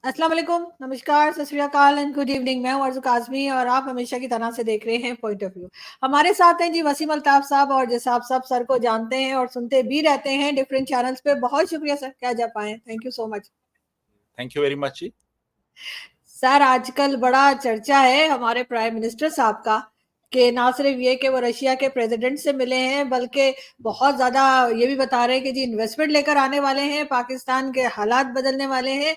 अस्सलाम वालेकुम, नमस्कार, सत श्री अकाल एंड गुड इवनिंग। मैं हूं अर्ज़ू काज़मी और आप हमेशा की तरह से देख रहे हैं पॉइंट ऑफ व्यू। हमारे साथ हैं जी वसीम अल्ताफ साहब, और जैसा आप सब सर को जानते हैं और सुनते भी रहते हैं डिफरेंट चैनल्स पे। बहुत शुक्रिया सर, क्या जा पाए, thank you so much. Thank you very much जी। सर, आजकल बड़ा चर्चा है हमारे प्राइम मिनिस्टर साहब का कि ना सिर्फ ये कि वो रशिया के प्रेसिडेंट से मिले हैं, बल्कि बहुत ज्यादा ये भी बता रहे हैं कि जी इन्वेस्टमेंट लेकर आने वाले हैं, पाकिस्तान के हालात बदलने वाले हैं।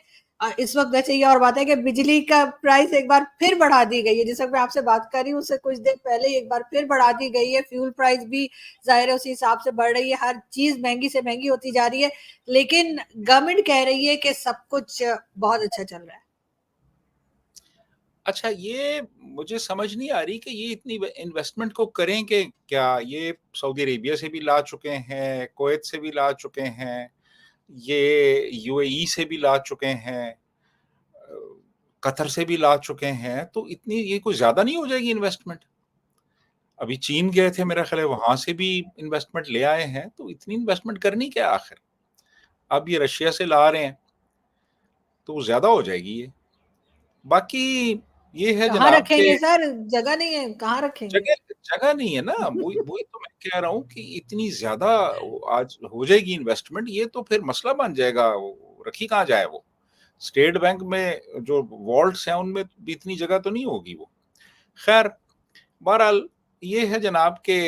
इस वक्त वैसे ये और बात है कि बिजली का प्राइस एक बार फिर बढ़ा दी गई है। जिस वक्त मैं आपसे बात कर रही हूँ उससे कुछ दिन पहले ही एक बार फिर बढ़ा दी गई है। फ्यूल प्राइस भी जाहिर है उसी हिसाब से बढ़ रही है, हर चीज महंगी से महंगी होती जा रही है, लेकिन गवर्नमेंट कह रही है कि सब कुछ बहुत अच्छा चल रहा है। अच्छा, ये मुझे समझ नहीं आ रही कि ये इतनी इन्वेस्टमेंट को करें कि क्या ये सऊदी अरेबिया से भी ला चुके हैं, कुवैत से भी ला चुके हैं, ये यूएई से भी ला चुके हैं, कतर से भी ला चुके हैं, तो इतनी ये कोई ज्यादा नहीं हो जाएगी इन्वेस्टमेंट? अभी चीन गए थे, मेरा ख्याल है वहां से भी इन्वेस्टमेंट ले आए हैं, तो इतनी इन्वेस्टमेंट करनी क्या आखिर? अब ये रशिया से ला रहे हैं तो ज्यादा हो जाएगी ये। बाकी ये है कहाँ जनाब के रखेंगे सर, जगह नहीं है, कहाँ रखेंगे। जगह जगह नहीं है ना, वही वही तो मैं कह रहा हूँ कि इतनी ज्यादा आज हो जाएगी इन्वेस्टमेंट, ये तो फिर मसला बन जाएगा। रखी कहाँ जाए वो? स्टेट बैंक में जो वॉल्ट्स हैं उनमें भी इतनी जगह तो नहीं होगी वो। खैर, बहरहाल ये है जनाब के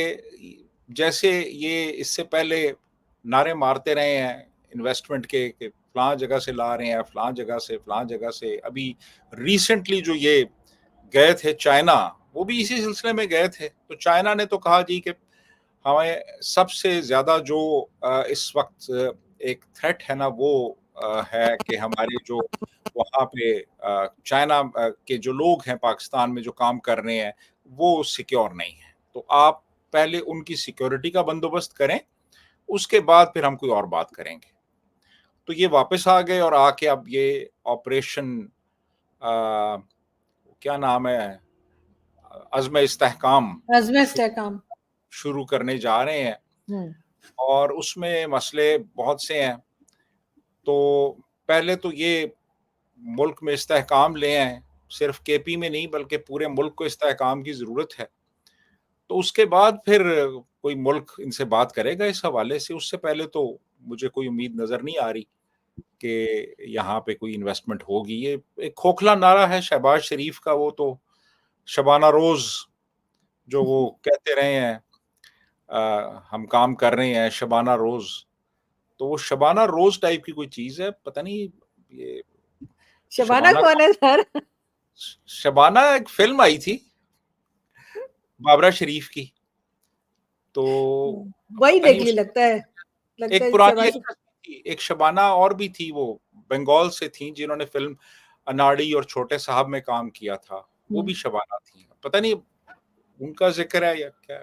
जैसे ये इससे पहले नारे मारते रहे हैं इन्वेस्टमेंट के कि फलां जगह से ला रहे हैं, फलां जगह से, फलां जगह से। अभी रिसेंटली जो ये गए थे चाइना, वो भी इसी सिलसिले में गए थे। तो चाइना ने तो कहा जी कि हमें सबसे ज्यादा जो इस वक्त एक थ्रेट है ना, वो है कि हमारे जो वहाँ पे चाइना के जो लोग हैं पाकिस्तान में जो काम कर रहे हैं वो सिक्योर नहीं है। तो आप पहले उनकी सिक्योरिटी का बंदोबस्त करें, उसके बाद फिर हम कोई और बात करेंगे। तो ये वापस आ गए और आके अब ये ऑपरेशन क्या नाम है, अज़्म इस्तेहकाम अजमेर इस्तेहकाम। शुरू करने जा रहे हैं। हम्म। और उसमें मसले बहुत से हैं। तो पहले तो ये मुल्क में इस्तेहकाम ले आए, सिर्फ केपी में नहीं बल्कि पूरे मुल्क को इस्तेहकाम की ज़रूरत है। तो उसके बाद फिर कोई मुल्क इनसे बात करेगा इस हवाले से। उससे पहले तो मुझे कोई उम्मीद नज़र नहीं आ रही कि यहाँ पे कोई इन्वेस्टमेंट होगी। ये एक खोखला नारा है शहबाज शरीफ का, वो तो शबाना रोज़ जो वो कहते रहे हैं हम काम कर रहे हैं शबाना रोज़। तो वो शबाना रोज़ टाइप की कोई चीज़ है, पता नहीं ये शबाना शबाना कौन है सर? शबाना एक फ़िल्म आई थी बाबरा शरीफ की, तो वही पता देख नहीं ली उस लगता है, लगता एक है पुरानी शहबाज। एक्ट्रेस थी, एक शबाना और भी थी, वो बंगाल से थी जिन्होंने फ़िल्म अनाड़ी और छोटे साहब में काम किया था, वो भी शबाना थी। पता नहीं उनका ज़िक्र है या क्या,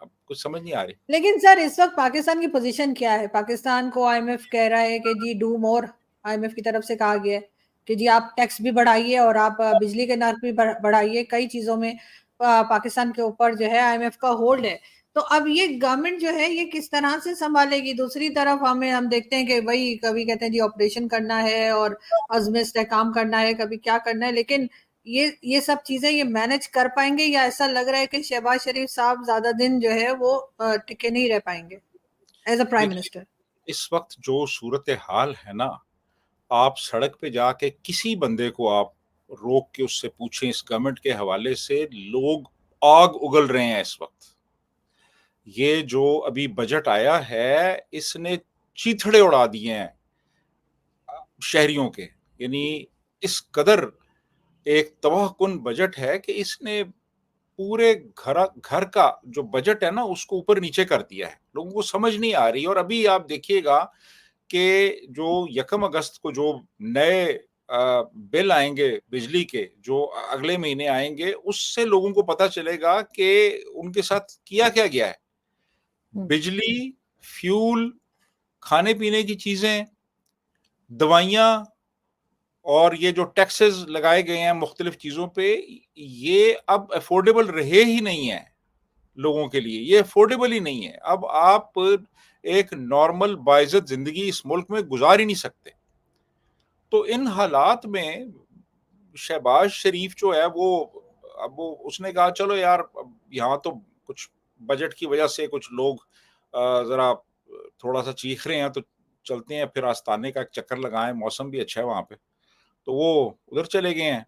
अब कुछ समझ नहीं आ रही। लेकिन सर इस वक्त पाकिस्तान की पोजीशन क्या है? पाकिस्तान को आईएमएफ कह रहा है कि जी डू मोर। आईएमएफ की तरफ से कहा गया है कि जी आप टैक्स भी बढ़ाइए और आप बिजली के नर्ख भी बढ़ाइए। कई चीजों में पाकिस्तान के ऊपर जो है आईएमएफ का होल्ड है। तो अब ये गवर्नमेंट जो है ये किस तरह से संभालेगी? दूसरी तरफ हम देखते हैं कि वही कभी कहते हैं जी ऑपरेशन करना है और अज़्म इस्तेहकाम करना है, कभी क्या करना है, लेकिन ये सब चीजें ये मैनेज कर पाएंगे, या ऐसा लग रहा है कि शहबाज शरीफ साहब ज्यादा दिन जो है वो टिके नहीं रह पाएंगे एज अ प्राइम देखिए, मिनिस्टर? इस वक्त जो सूरत हाल है ना, आप सड़क पे जाके किसी बंदे को आप रोक के उससे पूछें इस गवर्नमेंट के हवाले से, लोग आग उगल रहे हैं इस वक्त। ये जो अभी बजट आया है इसने चीथड़े उड़ा दिए हैं शहरियों के। यानी इस कदर एक तबाहकुन बजट है कि इसने पूरे घर का जो बजट है ना उसको ऊपर नीचे कर दिया है। लोगों को समझ नहीं आ रही। और अभी आप देखिएगा कि जो 1 अगस्त को जो नए बिल आएंगे बिजली के, जो अगले महीने आएंगे, उससे लोगों को पता चलेगा कि उनके साथ किया क्या गया है। बिजली, फ्यूल, खाने पीने की चीजें, दवाइयाँ, और ये जो टैक्सेस लगाए गए हैं मुख्तलिफ चीजों पे, ये अब अफोर्डेबल रहे ही नहीं है लोगों के लिए। ये अफोर्डेबल ही नहीं है। अब आप एक नॉर्मल बाइज्जत जिंदगी इस मुल्क में गुजार ही नहीं सकते। तो इन हालात में शहबाज शरीफ जो है वो उसने कहा चलो यार, अब यहाँ तो कुछ बजट की वजह से कुछ लोग जरा थोड़ा सा चीख रहे हैं, तो चलते हैं फिर आस्ताने का एक चक्कर लगाएं, मौसम भी अच्छा है वहां पे। तो वो उधर चले गए हैं।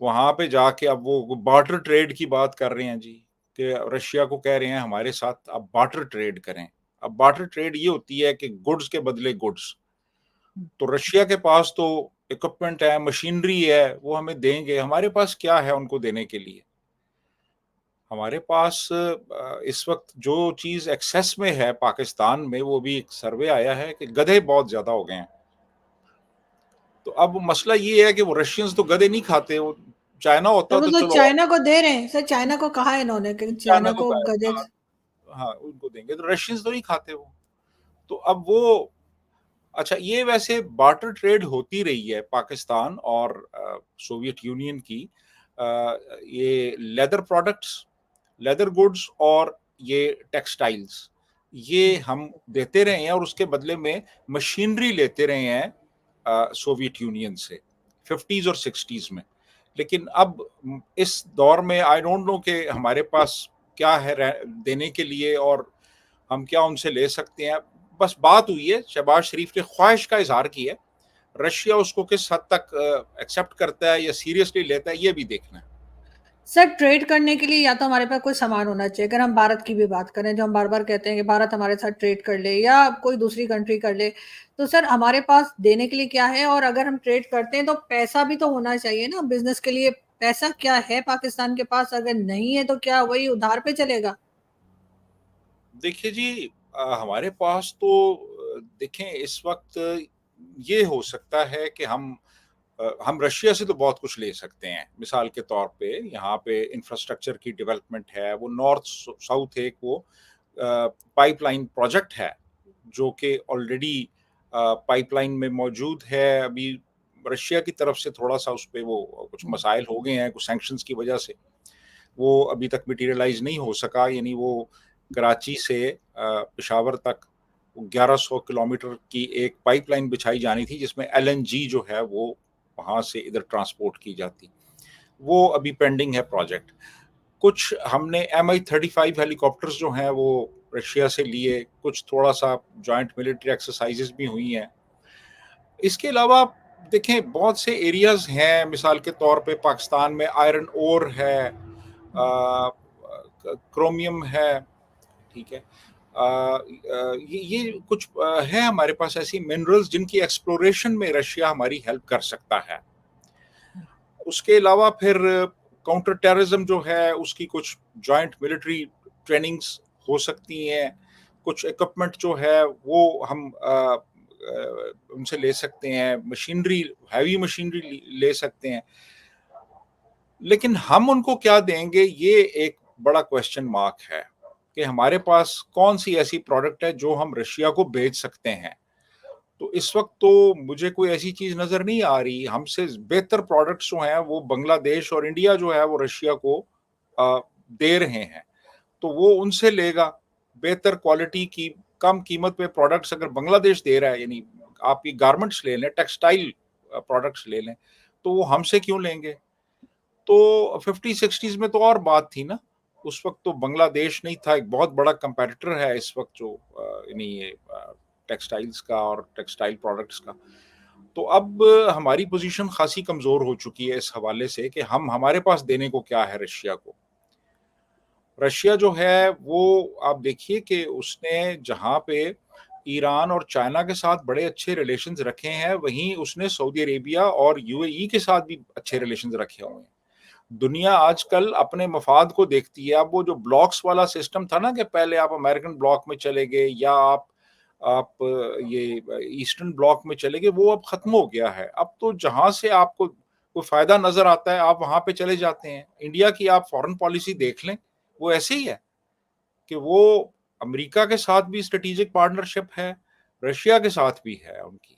वहां पे जाके अब वो बार्टर ट्रेड की बात कर रहे हैं जी, कि रशिया को कह रहे हैं हमारे साथ आप बार्टर ट्रेड करें। अब बार्टर ट्रेड ये होती है कि गुड्स के बदले गुड्स। तो रशिया के पास तो इक्विपमेंट है, मशीनरी है, वो हमें देंगे। हमारे पास क्या है उनको देने के लिए? हमारे पास इस वक्त जो चीज एक्सेस में है पाकिस्तान में, वो भी एक सर्वे आया है कि गधे बहुत ज्यादा हो गए हैं। तो अब मसला ये है कि वो रशियंस तो गधे नहीं खाते, वो चाइना तो होता वो तो तो चलो और चाइना को दे रहे हैं सर, चाइना को कहा है इन्होंने कि चाइना चाइना को को का है, गधे। हाँ, हाँ उनको देंगे, तो रशियंस तो नहीं खाते वो। तो अब वो, अच्छा ये वैसे बार्टर ट्रेड होती रही है पाकिस्तान और सोवियत यूनियन की। ये लेदर प्रोडक्ट्स, लेदर गुड्स और ये टेक्सटाइल्स, ये हम देते रहे हैं और उसके बदले में मशीनरी लेते रहे हैं सोवियत यूनियन से 50s और 60s में। लेकिन अब इस दौर में आई डोंट नो कि हमारे पास क्या है देने के लिए और हम क्या उनसे ले सकते हैं। बस बात हुई है, शहबाज शरीफ ने ख्वाहिश का इजहार किया है। रशिया उसको किस हद तक एक्सेप्ट करता है या सीरियसली लेता है, ये भी देखना है। सर ट्रेड करने के लिए या तो हमारे पास कोई सामान होना चाहिए। अगर हम भारत की भी बात करें, जो हम बार बार कहते हैं कि भारत हमारे साथ ट्रेड कर ले या कोई दूसरी कंट्री कर ले, तो सर हमारे पास देने के लिए क्या है? और अगर हम ट्रेड करते हैं तो पैसा भी तो होना चाहिए ना बिजनेस के लिए। पैसा क्या है पाकिस्तान के पास? अगर नहीं है तो क्या वही उधार पे चलेगा? देखिए जी, हमारे पास तो देखें इस वक्त ये हो सकता है कि हम रशिया से तो बहुत कुछ ले सकते हैं। मिसाल के तौर पे यहाँ पे इंफ्रास्ट्रक्चर की डेवलपमेंट है, वो नॉर्थ साउथ एक वो पाइपलाइन प्रोजेक्ट है जो कि ऑलरेडी पाइपलाइन में मौजूद है। अभी रशिया की तरफ से थोड़ा सा उस पर वो कुछ मसाइल हो गए हैं, कुछ सैंक्शंस की वजह से वो अभी तक मटेरियलाइज नहीं हो सका। यानी वो कराची से पेशावर तक 1100 किलोमीटर की एक पाइपलाइन बिछाई जानी थी, जिसमें एलएनजी जो है वो वहां से इधर ट्रांसपोर्ट की जाती, वो अभी पेंडिंग है प्रोजेक्ट। कुछ हमने MI-35 हेलीकॉप्टर्स जो हैं वो रशिया से लिए, कुछ थोड़ा सा जॉइंट मिलिट्री एक्सरसाइजेस भी हुई हैं। इसके अलावा देखें बहुत से एरियाज हैं, मिसाल के तौर पे पाकिस्तान में आयरन ओर है, क्रोमियम है, ठीक है। ये कुछ है हमारे पास ऐसी मिनरल्स जिनकी एक्सप्लोरेशन में रशिया हमारी हेल्प कर सकता है। उसके अलावा फिर काउंटर टेररिज्म जो है उसकी कुछ जॉइंट मिलिट्री ट्रेनिंग्स हो सकती हैं। कुछ इक्विपमेंट जो है वो हम उनसे ले सकते हैं, मशीनरी, हैवी मशीनरी ले सकते हैं। लेकिन हम उनको क्या देंगे, ये एक बड़ा क्वेश्चन मार्क है कि हमारे पास कौन सी ऐसी प्रोडक्ट है जो हम रशिया को बेच सकते हैं। तो इस वक्त तो मुझे कोई ऐसी चीज नजर नहीं आ रही। हमसे बेहतर प्रोडक्ट्स जो हैं वो बांग्लादेश और इंडिया जो है वो रशिया को दे रहे हैं, तो वो उनसे लेगा। बेहतर क्वालिटी की कम कीमत पे प्रोडक्ट्स अगर बांग्लादेश दे रहा है, यानी आप ये गारमेंट्स ले लें, टेक्सटाइल प्रोडक्ट्स ले लें, तो वो हमसे क्यों लेंगे? तो 50-60s में तो और बात थी ना। उस वक्त तो बांग्लादेश नहीं था, एक बहुत बड़ा कंपैरेटर है इस वक्त जो यानी ये टेक्सटाइल्स का और टेक्सटाइल प्रोडक्ट्स का। तो अब हमारी पोजीशन खासी कमजोर हो चुकी है इस हवाले से कि हम, हमारे पास देने को क्या है रशिया को। रशिया जो है वो आप देखिए कि उसने जहाँ पे ईरान और चाइना के साथ बड़े अच्छे रिलेशंस रखे हैं, वहीं उसने सऊदी अरेबिया और यूएई के साथ भी अच्छे रिलेशंस रखे हुए हैं। दुनिया आजकल अपने मफाद को देखती है। अब वो जो ब्लॉक्स वाला सिस्टम था ना, कि पहले आप अमेरिकन ब्लॉक में चले गए या आप ये ईस्टर्न ब्लॉक में चले गए, वो अब खत्म हो गया है। अब तो जहां से आपको कोई फायदा नजर आता है आप वहां पे चले जाते हैं। इंडिया की आप फॉरेन पॉलिसी देख लें, वो ऐसे ही है कि वो अमेरिका के साथ भी स्ट्रेटेजिक पार्टनरशिप है, रशिया के साथ भी है उनकी।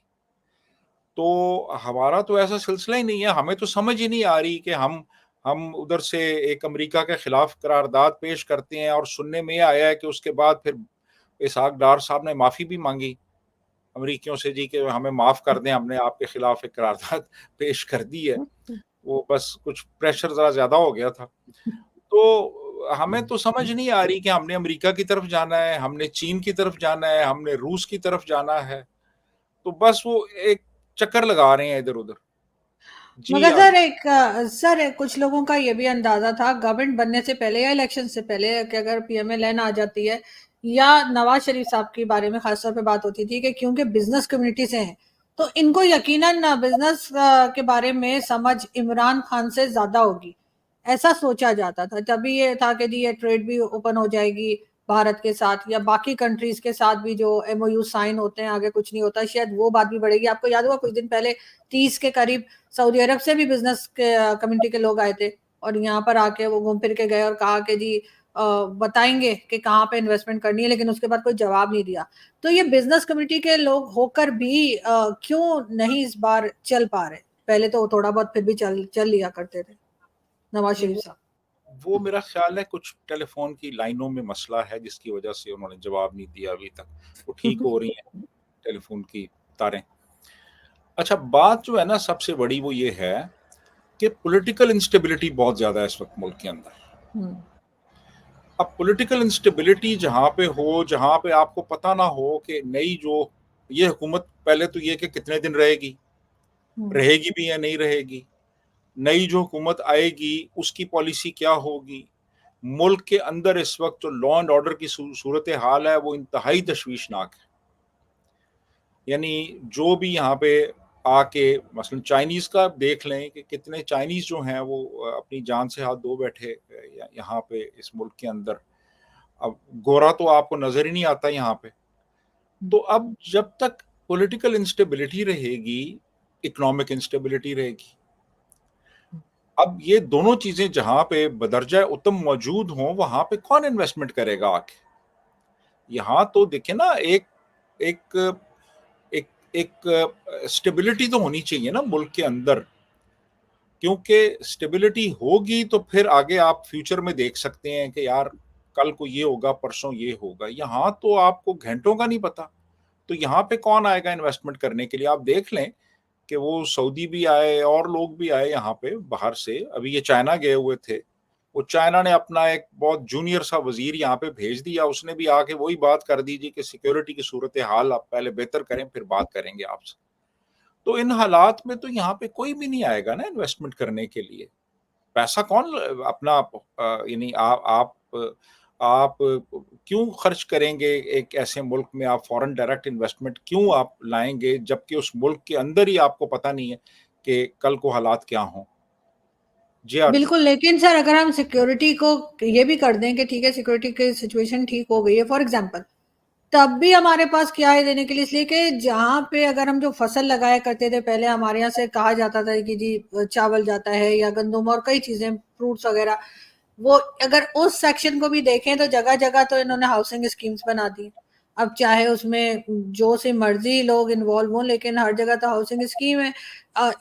तो हमारा तो ऐसा सिलसिला ही नहीं है। हमें तो समझ ही नहीं आ रही कि हम उधर से एक अमेरिका के खिलाफ करारदाद पेश करते हैं और सुनने में आया है कि उसके बाद फिर इसहाक डार साहब ने माफी भी मांगी। अमरीकियों से जी कि हमें माफ़ कर दें, हमने आपके खिलाफ एक करारदाद पेश कर दी है। वो बस कुछ प्रेशर ज़रा ज़्यादा हो गया था। तो हमें तो समझ नहीं आ रही कि हमने अमेरिका की तरफ जाना है, हमने चीन की तरफ जाना है, हमने रूस की तरफ जाना है। तो बस वो एक चक्कर लगा रहे हैं इधर-उधर। जी, मगर सर कुछ लोगों का ये भी अंदाजा था गवर्नमेंट बनने से पहले या इलेक्शन से पहले कि अगर पीएमएलएन आ जाती है या नवाज शरीफ साहब के बारे में खासतौर पे बात होती थी कि क्योंकि बिजनेस कम्युनिटी से हैं तो इनको यकीनन बिजनेस के बारे में समझ इमरान खान से ज्यादा होगी, ऐसा सोचा जाता था। तभी ये था कि जी ये ट्रेड भी ओपन हो जाएगी भारत के साथ या बाकी कंट्रीज के साथ भी जो एमओयू साइन होते हैं, आगे कुछ नहीं होता, शायद वो बात भी बढ़ेगी। आपको याद होगा कुछ दिन पहले 30 के करीब सऊदी अरब से भी बिजनेस के कम्युनिटी के लोग आए थे और यहाँ पर आके वो घूम फिर के गए और कहा कि जी बताएंगे कि कहाँ पे इन्वेस्टमेंट करनी है, लेकिन उसके बाद कोई जवाब नहीं दिया। तो ये बिजनेस कम्युनिटी के लोग होकर भी क्यों नहीं इस बार चल पा रहे? पहले तो थोड़ा बहुत फिर भी चल चल लिया करते थे नवाज नहीं शरीफ साहब। वो मेरा ख़्याल है कुछ टेलीफ़ोन की लाइनों में मसला है जिसकी वज़ह से उन्होंने जवाब नहीं दिया अभी तक। वो ठीक हो रही हैं टेलीफ़ोन की तारें। अच्छा, बात जो है ना सबसे बड़ी वो ये है कि पॉलिटिकल इंस्टेबिलिटी बहुत ज़्यादा है इस वक़्त मुल्क के अंदर। हम्म। अब पॉलिटिकल इंस्टेबिलिटी जहाँ पे हो, जहाँ पे आपको पता ना हो कि नई जो ये हुकूमत पहले तो ये कि कितने दिन रहेगी, हम्म। रहेगी भी या नहीं रहेगी, नई जो हुकूमत आएगी उसकी पॉलिसी क्या होगी, मुल्क के अंदर इस वक्त जो लॉ एंड ऑर्डर की सूरत हाल है वो इंतहाई तशवीशनाक है। यानी जो भी यहाँ पे आके मसलन चाइनीज़ का देख लें कि कितने चाइनीज़ जो हैं वो अपनी जान से हाथ धो बैठे यहाँ पे इस मुल्क के अंदर। अब गोरा तो आपको नज़र ही नहीं आता यहाँ पे। तो अब जब तक पॉलिटिकल इंस्टेबिलिटी रहेगी, इकोनॉमिक इंस्टेबिलिटी रहेगी। अब ये दोनों चीज़ें जहाँ पे बदरजा उत्तम मौजूद हों, वहाँ पे कौन इन्वेस्टमेंट करेगा आके? यहाँ तो देखिए ना एक एक एक स्टेबिलिटी तो होनी चाहिए ना मुल्क के अंदर, क्योंकि स्टेबिलिटी होगी तो फिर आगे आप फ्यूचर में देख सकते हैं कि यार कल को ये होगा, परसों ये होगा। यहाँ तो आपको घंटों का नहीं पता। तो यहाँ पे कौन आएगा इन्वेस्टमेंट करने के लिए? आप देख लें कि वो सऊदी भी आए और लोग भी आए यहाँ पे बाहर से। अभी ये चाइना गए हुए थे। वो चाइना ने अपना एक बहुत जूनियर सा वज़ीर यहाँ पे भेज दिया। उसने भी आके वही बात कर दी जी कि सिक्योरिटी की सूरत-ए-हाल आप पहले बेहतर करें, फिर बात करेंगे आपसे। तो इन हालात में तो यहाँ पे कोई भी नहीं आएगा ना इन्वेस्टमेंट करने के लिए। पैसा कौन अपना यानी आप क्यों खर्च करेंगे एक ऐसे मुल्क में, आप फॉरेन डायरेक्ट इन्वेस्टमेंट क्यों आप लाएँगे जबकि उस मुल्क के अंदर ही आपको पता नहीं है कि कल को हालात क्या हों? जी आरज़ू। बिल्कुल, लेकिन सर अगर हम सिक्योरिटी को ये भी कर दें कि ठीक है सिक्योरिटी की सिचुएशन ठीक हो गई है फॉर एग्जांपल, तब भी हमारे पास क्या है देने के लिए? इसलिए कि जहाँ पे अगर हम जो फसल लगाया करते थे पहले, हमारे यहाँ से कहा जाता था कि जी चावल जाता है या गंदुम और कई चीजें, फ्रूट्स वगैरह, वो अगर उस सेक्शन को भी देखें तो जगह जगह तो इन्होंने हाउसिंग स्कीम्स बना दी। अब चाहे उसमें जो से मर्जी लोग इन्वॉल्व हों, लेकिन हर जगह तो हाउसिंग स्कीम है।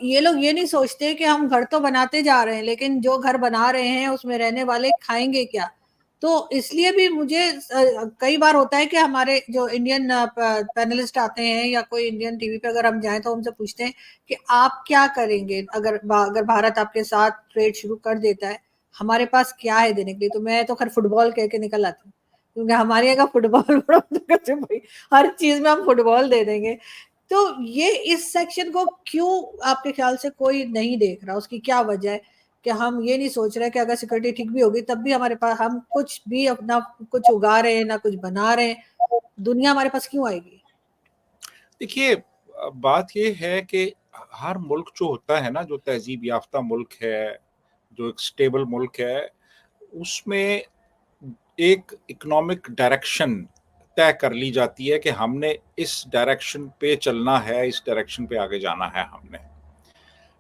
ये लोग ये नहीं सोचते कि हम घर तो बनाते जा रहे हैं, लेकिन जो घर बना रहे हैं उसमें रहने वाले खाएंगे क्या? तो इसलिए भी मुझे कई बार होता है कि हमारे जो इंडियन पैनलिस्ट आते हैं या कोई इंडियन टीवी पे अगर हम जाएं तो हमसे पूछते हैं कि आप क्या करेंगे अगर भारत आपके साथ ट्रेड शुरू कर देता है, हमारे पास क्या है देने के लिए? तो मैं तो खैर फुटबॉल कह के निकल आती हूँ, क्योंकि हमारे यहाँ का फुटबॉल बड़ा भाई हर चीज में हम फुटबॉल दे देंगे। तो ये इस सेक्शन को क्यों आपके ख्याल से कोई नहीं देख रहा? उसकी क्या वजह है कि हम ये नहीं सोच रहे कि अगर सिक्योरिटी ठीक भी होगी तब भी हमारे पास हम कुछ भी अपना कुछ उगा रहे हैं ना कुछ बना रहे हैं, दुनिया हमारे पास क्यों आएगी? देखिए बात ये है कि हर मुल्क जो होता है ना, जो तहज़ीब याफ़्ता मुल्क है, जो एक स्टेबल मुल्क है, उसमें एक इकोनॉमिक डायरेक्शन तय कर ली जाती है कि हमने इस डायरेक्शन पे चलना है, इस डायरेक्शन पे आगे जाना है हमने।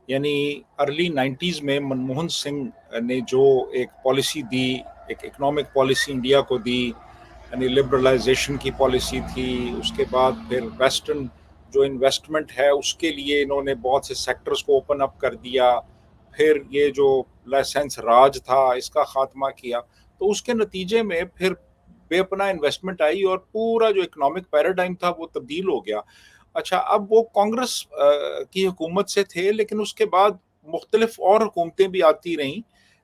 यानी अर्ली 90s में मनमोहन सिंह ने जो एक पॉलिसी दी, एक इकोनॉमिक पॉलिसी इंडिया को दी, यानी लिबरलाइजेशन की पॉलिसी थी। उसके बाद फिर वेस्टर्न जो इन्वेस्टमेंट है उसके लिए इन्होंने बहुत से सेक्टर्स को ओपन अप कर दिया। फिर ये जो लाइसेंस राज था इसका खात्मा किया। तो उसके नतीजे में फिर बेपनाह इन्वेस्टमेंट आई और पूरा जो इकोनॉमिक पैराडाइम था वो तब्दील हो गया। अच्छा, अब वो कांग्रेस की हुकूमत से थे, लेकिन उसके बाद मुख्तलिफ और हुकूमतें भी आती रहीं,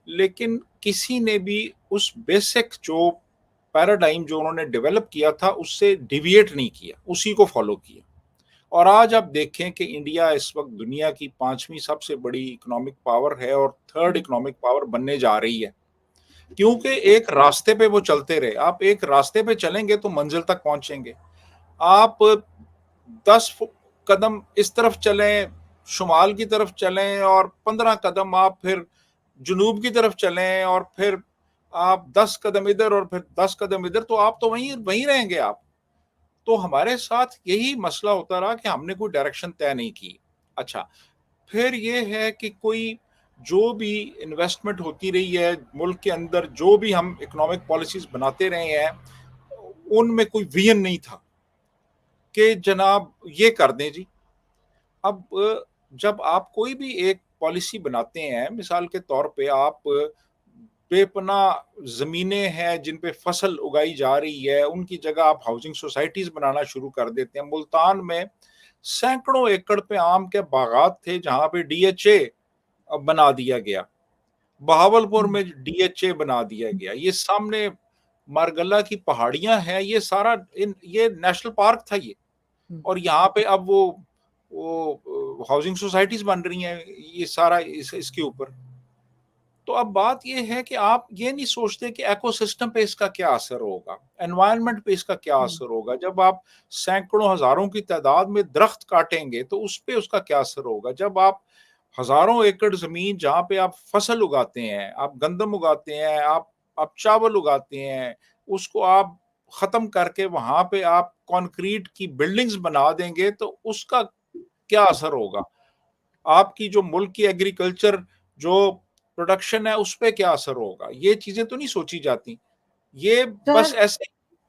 लेकिन किसी ने भी उस बेसिक जो पैराडाइम जो उन्होंने डेवलप किया था उससे डिविएट नहीं किया, उसी को फॉलो किया। और आज आप देखें कि इंडिया इस वक्त दुनिया की 5वीं सबसे बड़ी इकोनॉमिक पावर है और थर्ड इकोनॉमिक पावर बनने जा रही है, क्योंकि एक रास्ते पे वो चलते रहे। आप एक रास्ते पे चलेंगे तो मंजिल तक पहुंचेंगे। आप 10 कदम इस तरफ चलें, शुमाल की तरफ चलें, और 15 कदम आप फिर जुनूब की तरफ चलें, और फिर आप 10 कदम इधर और फिर 10 कदम इधर, तो आप तो वहीं वहीं रहेंगे आप। तो हमारे साथ यही मसला होता रहा कि हमने कोई डायरेक्शन तय नहीं की। अच्छा, फिर ये है कि कोई जो भी इन्वेस्टमेंट होती रही है मुल्क के अंदर, जो भी हम इकोनॉमिक पॉलिसीज बनाते रहे हैं, उनमें कोई विजन नहीं था कि जनाब ये कर दें जी। अब जब आप कोई भी एक पॉलिसी बनाते हैं, मिसाल के तौर पे आप बेपनाह ज़मीनें हैं जिन पे फसल उगाई जा रही है, उनकी जगह आप हाउसिंग सोसाइटीज़ बनाना शुरू कर देते हैं। मुल्तान में सैकड़ों एकड़ पे आम के बागात थे जहाँ पे डीएचए बना दिया गया। बहावलपुर में डीएचए बना दिया गया। ये सामने मारगल्ला की पहाड़ियाँ हैं, ये सारा ये नेशनल पार्क था ये। और यहाँ पे अब वो हाउसिंग सोसाइटीज़ बन रही हैं, ये सारा इसके ऊपर। तो अब बात ये है कि आप ये नहीं सोचते कि इकोसिस्टम पे इसका क्या असर होगा, एनवायरनमेंट पे इसका क्या असर होगा। जब आप सैकड़ों हजारों की तादाद में दरख्त काटेंगे तो उस पे उसका क्या असर होगा। जब आप हजारों एकड़ जमीन जहाँ पे आप फसल उगाते हैं, आप गंदम उगाते हैं, आप चावल उगाते हैं, उसको आप खत्म करके वहां पे आप कंक्रीट की बिल्डिंग्स बना देंगे तो उसका क्या असर होगा। आपकी जो मुल्क की एग्रीकल्चर जो प्रोडक्शन है उस पे क्या असर होगा। ये चीजें तो नहीं सोची जाती, ये बस सर ऐसे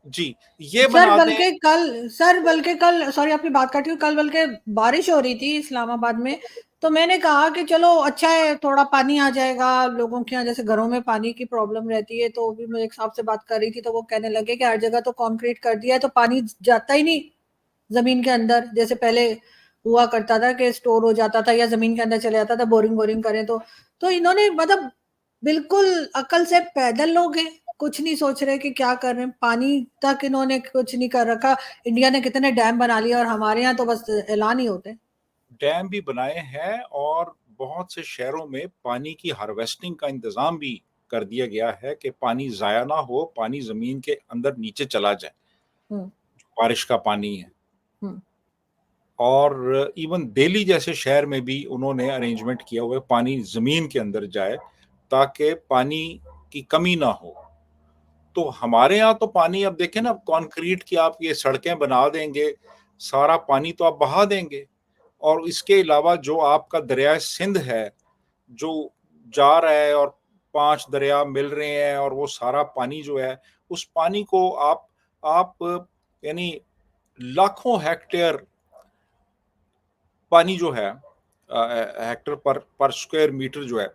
जी ये बना दें। सर बल्कि कल, सॉरी आपकी बात काटी हूँ, कल बल्कि बारिश हो रही थी इस्लामाबाद में, तो मैंने कहा कि चलो अच्छा है थोड़ा पानी आ जाएगा लोगों के यहाँ, जैसे घरों में पानी की प्रॉब्लम रहती है। तो भी मैं एक साहब से बात कर रही थी तो वो कहने लगे कि हर जगह तो कंक्रीट कर दिया है तो पानी जाता ही नहीं जमीन के अंदर, जैसे पहले हुआ करता था कि स्टोर हो जाता था या जमीन के अंदर चले जाता था, बोरिंग बोरिंग करें तो इन्होंने मतलब बिल्कुल अकल से पैदल लोग हैं, कुछ नहीं सोच रहे कि क्या कर रहे हैं। पानी तक इन्होंने कुछ नहीं कर रखा। इंडिया ने कितने डैम बना लिए और हमारे यहाँ तो बस ऐलान ही होते हैं। डैम भी बनाए हैं और बहुत से शहरों में पानी की हार्वेस्टिंग का इंतजाम भी कर दिया गया है कि पानी जाया ना हो, पानी जमीन के अंदर नीचे चला जाए, हम्म बारिश का पानी है। हम्म और इवन दिल्ली जैसे शहर में भी उन्होंने अरेंजमेंट किया हुआ है पानी जमीन के अंदर जाए ताकि पानी की कमी ना हो। तो हमारे यहाँ तो पानी, अब देखें ना, कंक्रीट की आप ये सड़कें बना देंगे, सारा पानी तो आप बहा देंगे। और इसके अलावा जो आपका दरिया सिंध है जो जा रहा है, और 5 दरिया मिल रहे हैं, और वो सारा पानी जो है उस पानी को आप यानी लाखों हेक्टेयर पानी जो है, हेक्टर पर स्क्वायर मीटर जो है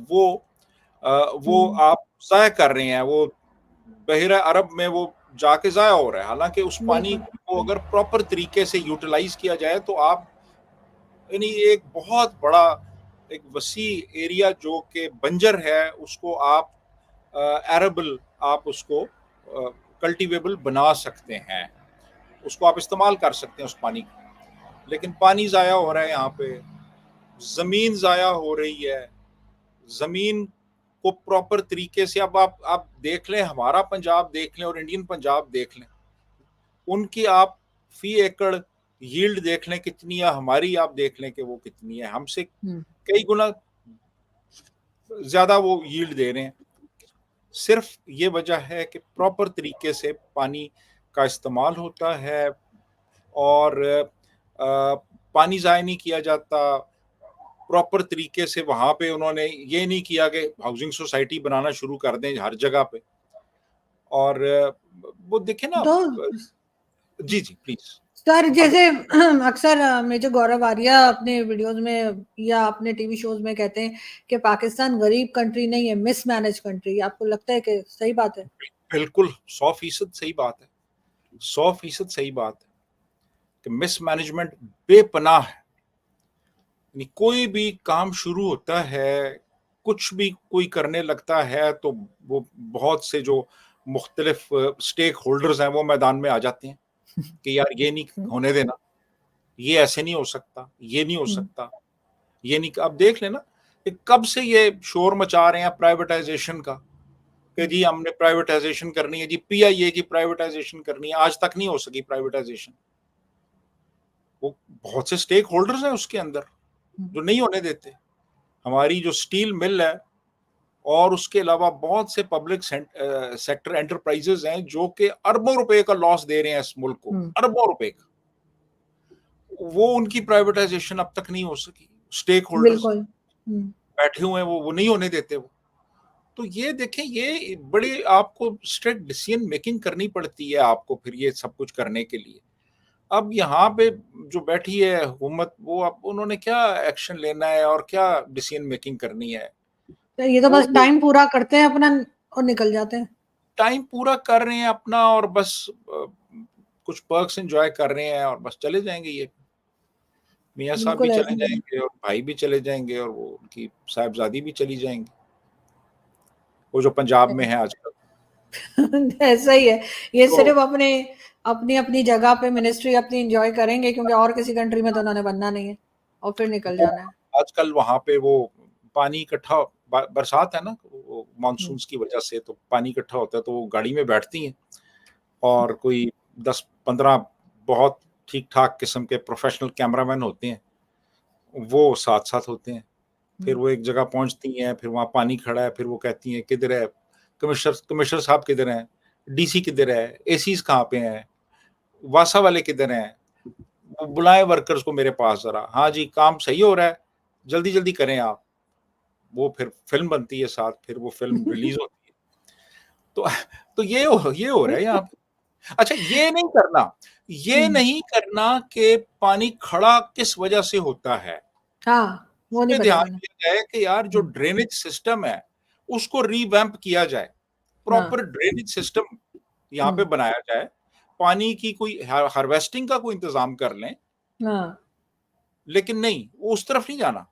वो वो हम्म आप ज़ाया कर रहे हैं, वो बहिरा अरब में वो जाके ज़ाया हो रहा है। हालांकि उस पानी बिल्कुल। को अगर प्रॉपर तरीके से यूटिलाइज किया जाए तो आप यानी एक बहुत बड़ा एक वसी एरिया जो कि बंजर है उसको आप एरेबल, आप उसको कल्टीवेबल बना सकते हैं, उसको आप इस्तेमाल कर सकते हैं उस पानी को। लेकिन पानी ज़ाया हो रहा है यहाँ पे, ज़मीन ज़ाया हो रही है। ज़मीन को प्रॉपर तरीके से, अब आप देख लें, हमारा पंजाब देख लें और इंडियन पंजाब देख लें, उनकी आप फी एकड़ यील्ड देख लें कितनी है, हमारी आप देख लें कि वो कितनी है। हमसे हम्म कई गुना ज़्यादा वो यील्ड दे रहे हैं। सिर्फ ये वजह है कि प्रॉपर तरीके से पानी का इस्तेमाल होता है, और पानी ज़ाया नहीं किया जाता प्रॉपर तरीके से। वहां पे उन्होंने ये नहीं किया कि हाउसिंग सोसाइटी बनाना शुरू कर दें हर जगह पे। और वो देखे ना, तो जी जी प्लीज। सर आगे। जैसे अक्सर मेजर गौरव आर्या अपने वीडियोस में या अपने टीवी शोज में कहते हैं कि पाकिस्तान गरीब कंट्री नहीं है, मिसमैनेज कंट्री। आपको लगता है कि सही बात है? बिल्कुल 100% सही बात है, 100% सही बात है कि मिसमैनेजमेंट बेपनाह है। कोई भी काम शुरू होता है, कुछ भी कोई करने लगता है तो वो बहुत से जो मुख्तलिफ स्टेक होल्डर्स हैं वो मैदान में आ जाते हैं कि यार ये नहीं होने देना, ये ऐसे नहीं हो सकता, ये नहीं हो सकता, ये नहीं। अब देख लेना कि कब से ये शोर मचा रहे हैं प्राइवेटाइजेशन का कि जी हमने प्राइवेटाइजेशन करनी है, जी पीआईए की प्राइवेटाइजेशन करनी है, आज तक नहीं हो सकी प्राइवेटाइजेशन। वो बहुत से स्टेक होल्डर्स हैं उसके अंदर जो नहीं होने देते। हमारी जो स्टील मिल है और उसके अलावा बहुत से पब्लिक सेक्टर एंटरप्राइजेस हैं जो कि अरबों रुपए का लॉस दे रहे हैं इस मुल्क को, अरबों रुपए का, वो उनकी प्राइवेटाइजेशन अब तक नहीं हो सकी। स्टेक होल्डर्स बैठे हुए हैं, वो नहीं होने देते वो। तो ये देखें, ये बड़ी आपको स्ट्रिक्ट डिसीजन मेकिंग करनी पड़ती है आपको फिर ये सब कुछ करने के लिए। अब यहाँ पे जो बैठी है हुकूमत, वो अब उन्होंने क्या एक्शन लेना है और क्या डिसीजन मेकिंग करनी है? ये तो बस टाइम पूरा करते हैं अपना और निकल जाते हैं। टाइम पूरा कर रहे हैं अपना और बस कुछ पर्क्स एंजॉय कर रहे हैं और बस चले जाएंगे। ये मियाँ साहब भी चले जाएंगे और भाई भी चले जाएंगे और वो उनकी साहिबजादी भी चली जाएंगी, वो जो पंजाब में है आजकल। ऐसा ही है, ये सिर्फ अपने अपनी अपनी जगह पे मिनिस्ट्री अपनी एंजॉय करेंगे क्योंकि और किसी कंट्री में तो उन्होंने बनना नहीं है और फिर निकल जाना है। आजकल वहां पे वो पानी इकट्ठा, बरसात है ना, मानसून की वजह से तो पानी इकट्ठा होता है, तो वो गाड़ी में बैठती हैं और कोई 10-15 बहुत ठीक ठाक किस्म के प्रोफेशनल कैमरामैन होते हैं, वो साथ साथ होते हैं। फिर वो एक जगह पहुंचती हैं, फिर वहां पानी खड़ा है, फिर वो कहती हैं किधर है कमिश्नर साहब, किधर हैं, डीसी किधर है, एसीज कहाँ पे हैं, वासा वाले किधर हैं, बुलाए वर्कर्स को मेरे पास जरा, हाँ जी काम सही हो रहा है, जल्दी जल्दी करें आप। वो फिर फिल्म बनती है साथ, फिर वो फिल्म रिलीज होती है। तो ये हो रहा है यहाँ पे। अच्छा, ये नहीं करना कि पानी खड़ा किस वजह से होता है, हाँ, वो नहीं पता ध्यान करना। दिया जाए कि यार जो ड्रेनेज सिस्टम है उसको रीवैम्प किया जाए, प्रॉपर ड्रेनेज सिस्टम यहाँ पे बनाया जाए, पानी की कोई हार्वेस्टिंग का कोई इंतजाम कर लें। लेकिन नहीं, वो उस तरफ नहीं जाना,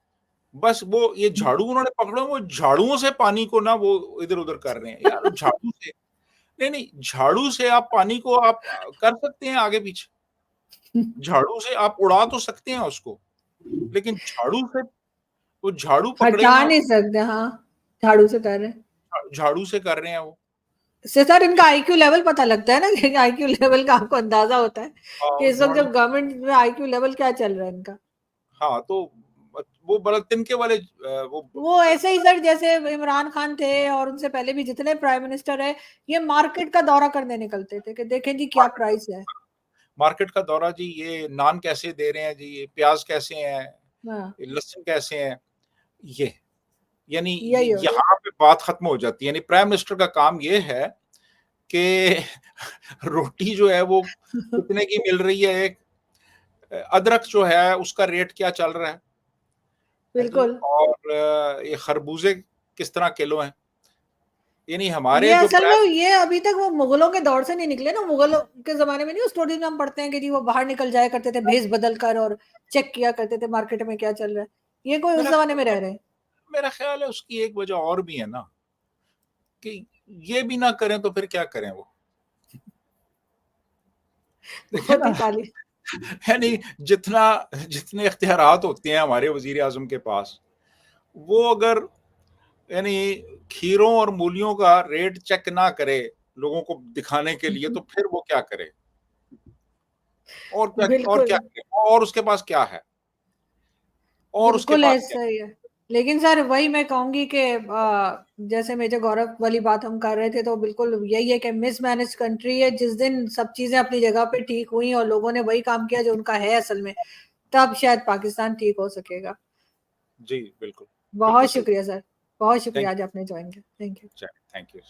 बस वो ये झाड़ू उन्होंने पकड़ा, वो झाड़ुओं से पानी को ना वो इधर उधर कर रहे हैं। यार झाड़ू से नहीं, झाड़ू से आप पानी को आप कर सकते हैं आगे पीछे, झाड़ू से आप उड़ा तो सकते हैं उसको, लेकिन झाड़ू से वो झाड़ू पकड़े हटा हुए नहीं सकते। हाँ, झाड़ू से कर रहे हैं, झाड़ू से कर रहे हैं वो। इससे सर इनका आईक्यू लेवल पता लगता है ना कि आईक्यू लेवल का आपको अंदाजा होता है कि इस वक्त जब गवर्नमेंट में आईक्यू लेवल क्या चल रहा है इनका। हाँ, तो वो बड़ा तिनके वाले वो ऐसे ही सर जैसे इमरान खान थे और उनसे पहले भी जितने प्राइम मिनिस्टर है, ये मार्केट का दौरा करने निकलते थे कि देखें जी क्या प्राइस है, मार्केट का दौरा जी, ये नान कैसे दे रहे हैं जी, ये प्याज कैसे हैं, लहसुन कैसे हैं, ये यानी यहाँ पे बात खत्म हो जाती है। यानी प्राइम मिनिस्टर का काम ये है कि रोटी जो है वो कितने की मिल रही है, एक अदरक जो है उसका रेट क्या चल रहा है, बिल्कुल, और ये खरबूजे किस तरह किलो हैं। यानी हमारे ये जो असल में ये अभी तक वो मुगलों के दौर से नहीं निकले ना। मुगलों के जमाने में नहीं, स्टोरीज में हम पढ़ते हैं कि जी वो बाहर निकल जाया करते थे भेस बदल कर और चेक किया करते थे मार्केट में क्या चल रहा है। ये कोई उस जमाने में रह रहे हैं। मेरा ख्याल है उसकी एक वजह और भी है ना, कि ये भी ना करें तो फिर क्या करें वो। देखिए ना, यानी जितने इख्तियारात होते हैं हमारे वजीर आजम के पास, वो अगर यानी खीरों और मूलियों का रेट चेक ना करे लोगों को दिखाने के लिए, तो फिर वो क्या करे, और क्या करे, और उसके पास क्या है, और उसके बिल्कुल पास क्या ऐसा ही है। लेकिन सर वही मैं कहूंगी कि जैसे मेजर गौरव वाली बात हम कर रहे थे, तो बिल्कुल यही है कि मिसमैनेज कंट्री है। जिस दिन सब चीजें अपनी जगह पे ठीक हुई और लोगों ने वही काम किया जो उनका है असल में, तब शायद पाकिस्तान ठीक हो सकेगा। जी बिल्कुल, बहुत बिल्कुल सही। शुक्रिया सर, बहुत शुक्रिया थैंक आज आपने ज्वाइन किया। Thank you. यू।